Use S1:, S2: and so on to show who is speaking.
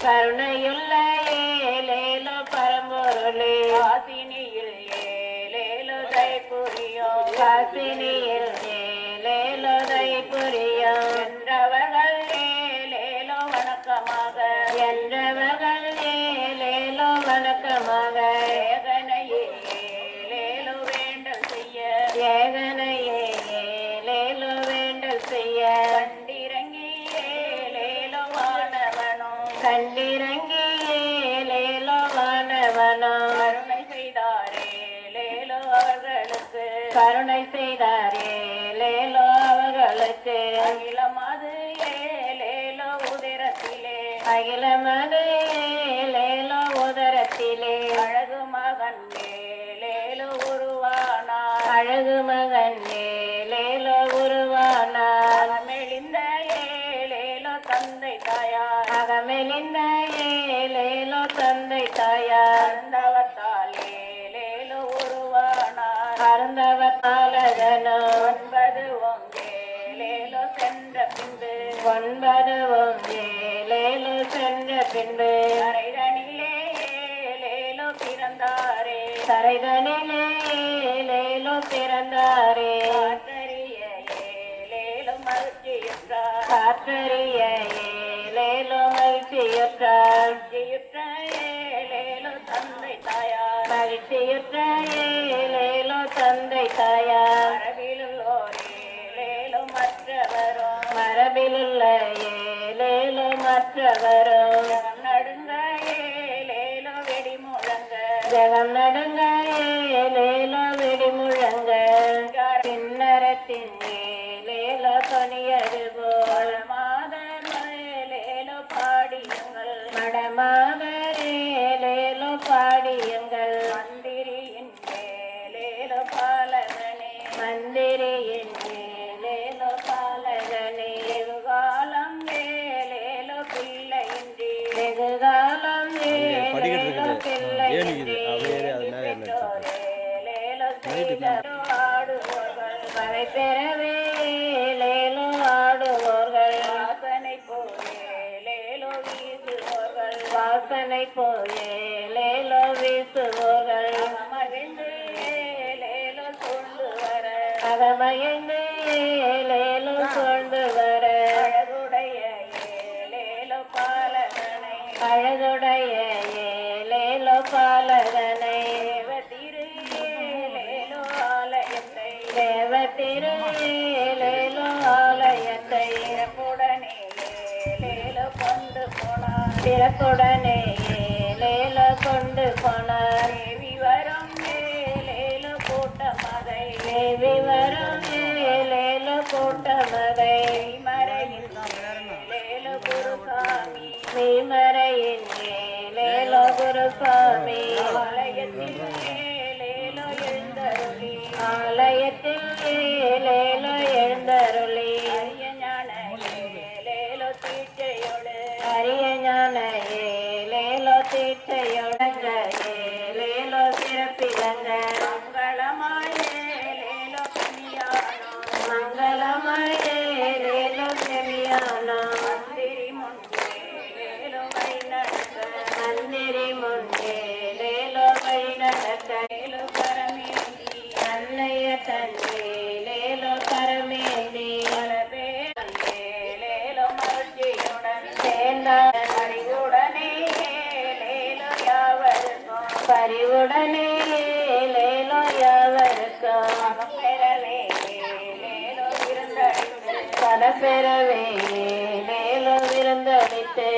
S1: கருணையுள்ள ஏலேலோ பரம்பொருளே காசினியில் ஏலேலோ தைப்புரியும் காசினியில் ஏலேலோ தைப்புரியும் என்றவர்கள் ஏலேலோ வணக்கமாக என்றவர்கள் ஏலேலோ வணக்கமாக ஏகனையே ஏலேலோ வேண்டல் செய்ய ஏகனையே ஏலேலோ வேண்டல் செய்ய கண்டிறங்கி ஏலேலோ வானவனோ கண்டிறங்கி ஏலேலோ வானவனோ கருணை செய்தாரே லேலோ அவர்களுக்கு கருணை செய்தாரே லேலோ அவர்களுக்கு அகிலமது ஏலேலோ உதிரத்திலே அகிலமது ஏலேலோ உதரத்திலே அழகு மகன் ஏலேலோ உருவானார் அழகு மகன் ஏலேலோ உருவானார் அகமெலிந்த ஏலேலோ தந்தை தாயார் அகமெலிந்த ஏலேலோ தந்தை தாயார் அருந்தவத்தால் ஏலேலோ உருவானார் அருந்தவத்தாலதனோ ஒன்பது ஏலேலோ சென்ற பின்பு ஒன்பது ஏலேலோ சென்ற பின்பு தரைதனிலே ஏலேலோ பிறந்தாரே தரைதனிலே ஏலேலோ பிறந்தாரே காற்றறிய ஏலேலோ மகிழ்ச்சியுற்றார் காற்றறிய ஏலேலோ மகிழ்ச்சியுற்றார் மகிழ்ச்சியுற்ற ஏலேலோ தந்தை தாயார் மகிழ்ச்சியுற்ற ஏலேலோ தந்தை தாயார் மரபிலுள்ளோர் ஏலேலோ மற்றவரும் மரபிலுள்ள ஏலேலோ மற்றவரும் ஜகம் நடுங்க ஏலேலோ வெடி முழங்க ஜகம் நடுங்க ஏலேலோ வெடி முழங்க கிண்ணறத்தின் ஏலேலோ தொனியது போல் மாதர் ஏலேலோ பாடியுங்கள் மடமாதர் ஏலேலோ பாடியுங்கள் மந்திரியின் ஏலேலோ பாலகனே மந்திரியின் ஏலேலோ பாலகனே வெகுகாலம் ஏலேலோ பிள்ளையின்றி வெகுகாலம் ஏலேலோ பிள்ளையின்றி ஏலேலோ செய்தோ ஆடுவோர்கள் மழை பெறவே ஏலேலோ ஆடுவோர்கள் வாசனை போலேலேலோ வீசுவோர்கள் வாசனை போலேலேலோ வீசுவோர்கள் அகமகிழ்ந்து ஏலேலோ சூழ்ந்து வர அகமகிழ்ந்து ஏலேலோ சூழ்ந்து வர அழகுடைய ஏலேலோ பாலகனை அழகுடைய ஏலேலோ பாலகனை தேவதிரு ஏலேலோ ஆலயத்தை தேவதிரு ஏலேலோ ஆலயத்தை பிறப்புடனே ஏலேலோ கொண்டு போனார் பிறப்புடனே ஏலேலோ கொண்டு போனார் தேவி வரும் ஏலேலோ கூட்டமதை தேவி வரும் ஏலேலோ கூட்டமதை மறையில் ஏலேலோ குருசாமி மறையில் ஏலேலோ குருசாமி ஆலயத்தில் ஏலேலோ எழுந்தருளி ஆலயத்தில் ஏலேலோ எழுந்தருளி அரிய ஞான ஏலேலோ தீட்சையோடு அரிய ஞான ஏலேலோ தீட்சையோடங்க ஏலேலோ சிறப்பிலங்க மங்களமாய் ஏலேலோ செமியானோ மங்களமாய் ஏலேலோ செமியானோ மந்திரி முன்பே ஏலேலோ வழி நடக்க மந்திரி முன்பே ஏலேலோ வழி நடக்க ஏலோ பரமேந்தி அன்னைய தன்னை ஏலேலோ பரமேந்தி பல பேர் ஏலேலோ மகிழ்ச்சியுடன் சேர்ந்தார் அறிவுடனே ஏலேலோ யாவருக்கும் பரிவுடனே ஏலேலோ யாவருக்கும் மகம் பெறவே ஏலேலோ விருந்தளித்து பல பெறவே ஏலேலோ விருந்தளித்து